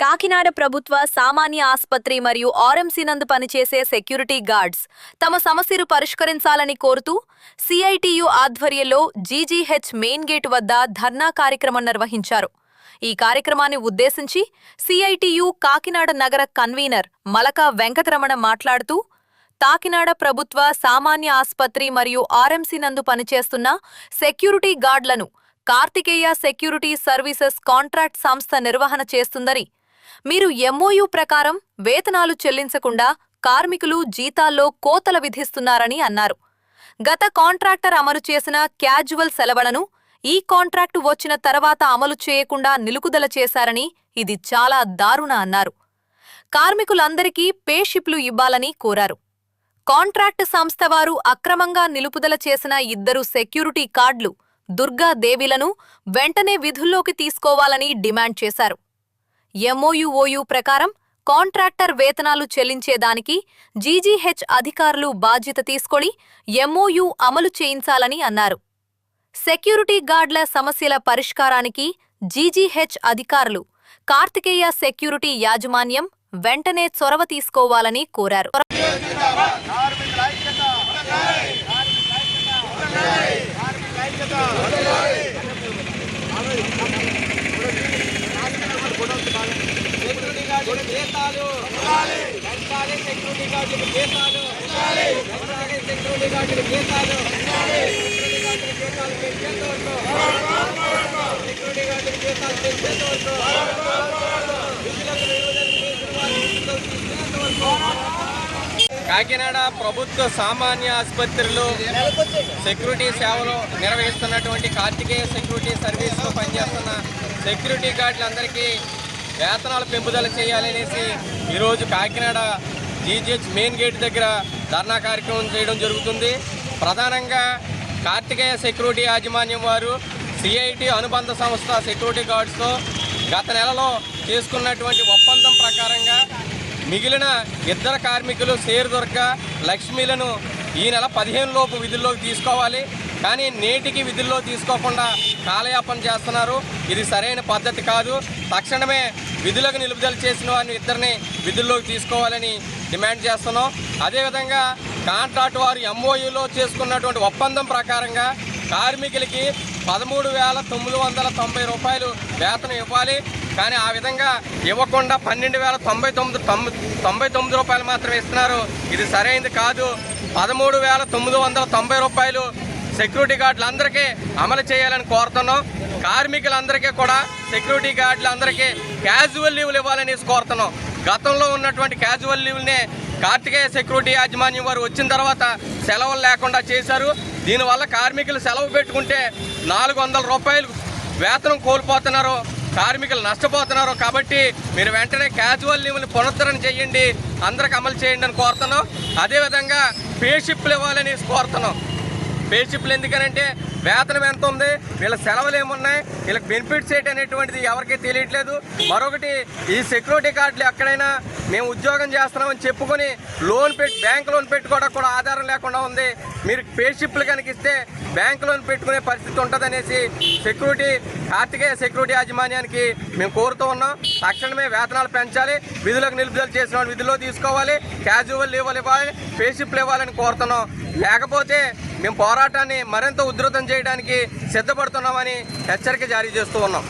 కాకినాడ ప్రభుత్వ సామాన్య ఆస్పత్రి మరియు ఆర్ఎంసీ నందు పనిచేసే సెక్యూరిటీ గార్డ్స్ తమ సమస్యలు పరిష్కరించాలని కోరుతూ సిఐటియు ఆధ్వర్యంలో జీజీహెచ్ మెయిన్ గేట్ వద్ద ధర్నా కార్యక్రమం నిర్వహించారు. ఈ కార్యక్రమాన్ని ఉద్దేశించి సిఐటియు కాకినాడ నగర కన్వీనర్ మలక వెంకటరమణ మాట్లాడుతూ, కాకినాడ ప్రభుత్వ సామాన్య ఆస్పత్రి మరియు ఆర్ఎంసీ నందు పనిచేస్తున్న సెక్యూరిటీ గార్డులను కార్తికేయ సెక్యూరిటీ సర్వీసెస్ కాంట్రాక్ట్ సంస్థ నిర్వహణ చేస్తుందని, మీరు ఎంఓయూ ప్రకారం వేతనాలు చెల్లించకుండా కార్మికులు జీతాల్లో కోతలు విధిస్తున్నారని అన్నారు. గత కాంట్రాక్టర్ అమలు చేసిన క్యాజువల్ సెలవులను ఈ కాంట్రాక్టు వచ్చిన తర్వాత అమలు చేయకుండా నిలుపుదల చేశారని, ఇది చాలా దారుణ అన్నారు. కార్మికులందరికీ పే షిప్లు ఇవ్వాలని కోరారు. కాంట్రాక్టు సంస్థ వారు అక్రమంగా నిలుపుదల చేసిన 2 సెక్యూరిటీ గార్డులు దుర్గాదేవిలను వెంటనే విధుల్లోకి తీసుకోవాలని డిమాండ్ చేశారు. ఎంఓయూ ప్రకారం కాంట్రాక్టర్ వేతనాలు చెల్లించేదానికి జీజీహెచ్ అధికారులు బాధ్యత తీసుకొని ఎంఓయూ అమలు చేయించాలని అన్నారు. సెక్యూరిటీ గార్డుల సమస్యల పరిష్కారానికి జీజీహెచ్ అధికారులు కార్తికేయ సెక్యూరిటీ యాజమాన్యం వెంటనే చొరవ తీసుకోవాలని కోరారు. కాకినాడ ప్రభుత్వ సామాన్య ఆసుపత్రిలో సెక్యూరిటీ సేవలు నిర్వహిస్తున్నటువంటి కార్తికేయ సెక్యూరిటీ సర్వీస్లో పనిచేస్తున్న సెక్యూరిటీ గార్డులందరికీ వేతనాలు పెంపుదల చేయాలనేసి ఈరోజు కాకినాడ జీజీహెచ్ మెయిన్ గేట్ దగ్గర ధర్నా కార్యక్రమం చేయడం జరుగుతుంది. ప్రధానంగా కార్తికేయ సెక్యూరిటీ యాజమాన్యం వారు సిఐటి అనుబంధ సంస్థ సెక్యూరిటీ గార్డ్స్తో గత నెలలో చేసుకున్నటువంటి ఒప్పందం ప్రకారంగా మిగిలిన 2 కార్మికులు సేరుదుర్గ లక్ష్మీలను ఈ నెల 15 లోపు విధుల్లోకి తీసుకోవాలి. కానీ నేటికి విధుల్లో తీసుకోకుండా కాలయాపన చేస్తున్నారు. ఇది సరైన పద్ధతి కాదు. తక్షణమే విధులకు నిలుపుదల చేసిన వారిని 2 విధుల్లోకి తీసుకోవాలని డిమాండ్ చేస్తున్నాం. అదేవిధంగా కాంట్రాక్ట్ వారు ఎంఓయూలో చేసుకున్నటువంటి ఒప్పందం ప్రకారంగా కార్మికులకి 13,990 రూపాయలు వేతనం ఇవ్వాలి. కానీ ఆ విధంగా ఇవ్వకుండా 12,099 రూపాయలు మాత్రమే ఇస్తున్నారు. ఇది సరైనది కాదు. 13,990 రూపాయలు సెక్యూరిటీ గార్డులందరికీ అమలు చేయాలని కోరుతున్నాం. కార్మికులందరికీ కూడా సెక్యూరిటీ గార్డులందరికీ క్యాజువల్ లీవ్లు ఇవ్వాలని కోరుతున్నాం. గతంలో ఉన్నటువంటి క్యాజువల్ లీవ్లనే కార్తికేయ సెక్యూరిటీ యాజమాన్యం వారు వచ్చిన తర్వాత సెలవులు లేకుండా చేశారు. దీనివల్ల కార్మికులు సెలవు పెట్టుకుంటే 400 రూపాయలు వేతనం కోల్పోతున్నారు, కార్మికులు నష్టపోతున్నారు. కాబట్టి మీరు వెంటనే క్యాజువల్ లీవ్ని పునరుద్ధరణ చేయండి, అందరికి అమలు చేయండి అని కోరుతున్నాం. అదేవిధంగా పే షిప్లు ఇవ్వాలని కోరుతున్నాం. పే షిప్లు ఎందుకనంటే వేతనం ఎంత ఉంది, వీళ్ళ సెలవులు ఏమున్నాయి, వీళ్ళకి బెనిఫిట్స్ ఏంటి అనేటువంటిది ఎవరికీ తెలియట్లేదు. మరొకటి, ఈ సెక్యూరిటీ గార్డులు ఎక్కడైనా మేము ఉద్యోగం చేస్తున్నామని చెప్పుకొని బ్యాంక్ లోన్ పెట్టుకోవడానికి కూడా ఆధారం లేకుండా ఉంది. మీరు పే షిప్లు కనుక ఇస్తే బ్యాంక్ లోన్ పెట్టుకునే పరిస్థితి ఉంటుందనేసి కార్తికేయ సెక్యూరిటీ యాజమాన్యానికి మేము కోరుతూ ఉన్నాం. తక్షణమే వేతనాలు పెంచాలి, విధులకు నిలుపుదల చేసిన విధుల్లో తీసుకోవాలి, క్యాజువల్ లీవ్లు ఇవ్వాలి, పే షిప్లు ఇవ్వాలని కోరుతున్నాం. లేకపోతే మేము పోరాటాన్ని మరింత ఉధృతం చేయడానికి సిద్ధపడుతున్నామని హెచ్చరిక జారీ చేస్తూ ఉన్నాం.